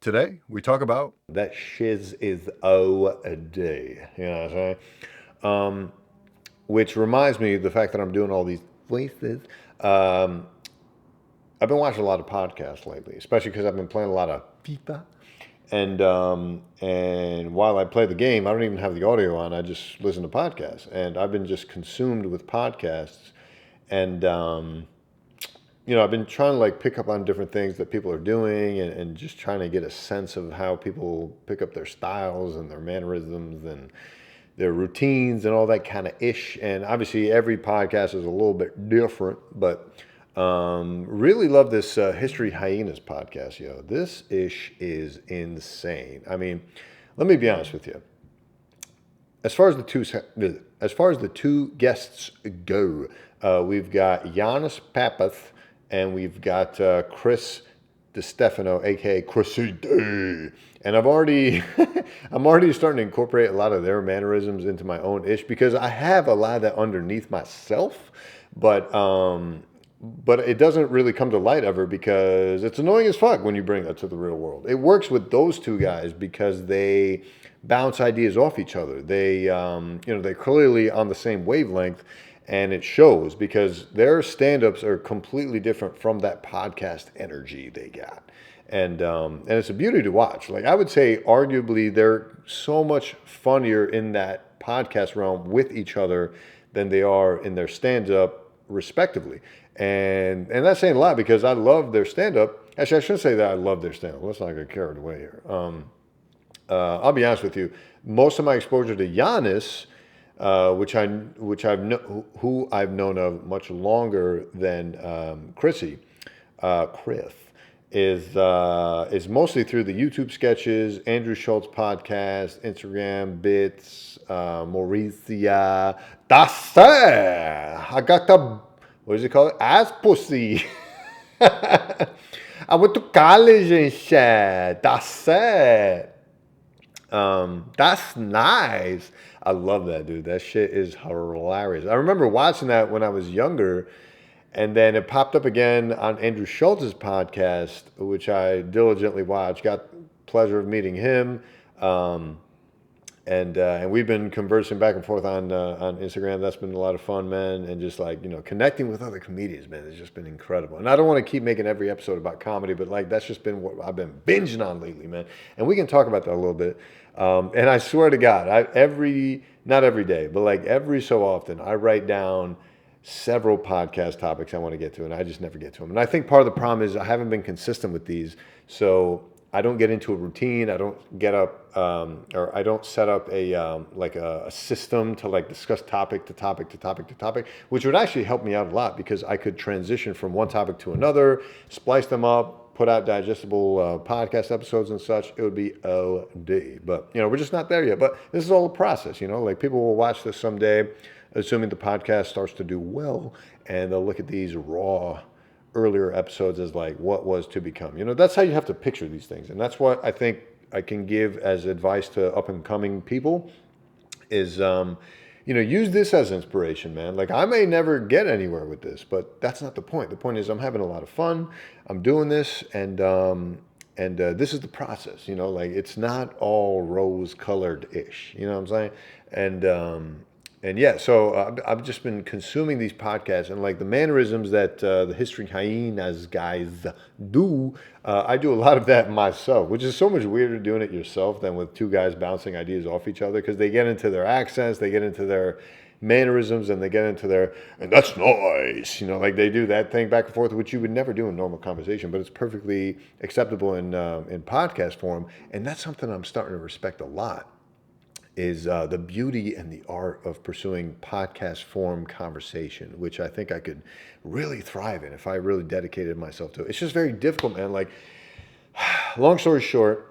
Today, we talk about that shiz is OD. You know what I'm saying? Um, which reminds me of the fact that I'm doing all these voices. Um, I've been watching a lot of podcasts lately, especially because I've been playing a lot of FIFA. And while I play the game, I don't even have the audio on. I just listen to podcasts, and I've been just consumed with podcasts. And I've been trying to like pick up on different things that people are doing, and just trying to get a sense of how people pick up their styles and their mannerisms and their routines and all that kind of ish. And obviously, every podcast is a little bit different, but really love this History Hyenas podcast, yo. This ish is insane. I mean, let me be honest with you. As far as the two guests go, we've got Giannis Pappas and we've got Chris DeStefano, aka Chrissy D. And I'm already starting to incorporate a lot of their mannerisms into my own ish because I have a lot of that underneath myself, but it doesn't really come to light ever because it's annoying as fuck when you bring that to the real world. It works with those two guys because they bounce ideas off each other. They're clearly on the same wavelength, and it shows because their stand-ups are completely different from that podcast energy they got. And it's a beauty to watch. Like, I would say arguably they're so much funnier in that podcast realm with each other than they are in their stand-up respectively. And that's saying a lot because I love their stand-up. Actually, I shouldn't say that I love their stand-up. Let's not get carried away here. I'll be honest with you. Most of my exposure to Giannis, who I've known of much longer than Chris, is mostly through the YouTube sketches, Andrew Schultz podcast, Instagram bits, Mauricia. That's it. I got the, what is it called? Ass pussy. I went to college and shit. That's it. That's nice. I love that, dude. That shit is hilarious. I remember watching that when I was younger, and then it popped up again on Andrew Schultz's podcast, which I diligently watched. Got pleasure of meeting him, and we've been conversing back and forth on Instagram. That's been a lot of fun, man, and just like connecting with other comedians, man. It's just been incredible. And I don't want to keep making every episode about comedy, but like that's just been what I've been binging on lately, man. And we can talk about that a little bit. And I swear to God, not every day, but like every so often, I write down several podcast topics I want to get to, and I just never get to them. And I think part of the problem is I haven't been consistent with these, so I don't get into a routine. I don't get up, or I don't set up a system to like discuss topic to topic to topic to topic, which would actually help me out a lot because I could transition from one topic to another, splice them up, put out digestible podcast episodes and such. It would be OD. But we're just not there yet. But this is all a process. Like people will watch this someday, assuming the podcast starts to do well, and they'll look at these raw earlier episodes as like what was to become. That's how you have to picture these things, and that's what I think I can give as advice to up and coming people is use this as inspiration, man. Like I may never get anywhere with this, but that's not the point. The point is I'm having a lot of fun. I'm doing this, and this is the process. Like it's not all rose colored ish. You know what I'm saying? And yeah, so I've just been consuming these podcasts and like the mannerisms that the History Hyenas guys do. I do a lot of that myself, which is so much weirder doing it yourself than with two guys bouncing ideas off each other because they get into their accents, they get into their mannerisms, and they get into their, and that's nice, like they do that thing back and forth, which you would never do in normal conversation, but it's perfectly acceptable in podcast form. And that's something I'm starting to respect a lot is the beauty and the art of pursuing podcast form conversation, which I think I could really thrive in if I really dedicated myself to it. It's just very difficult, man. Like, long story short,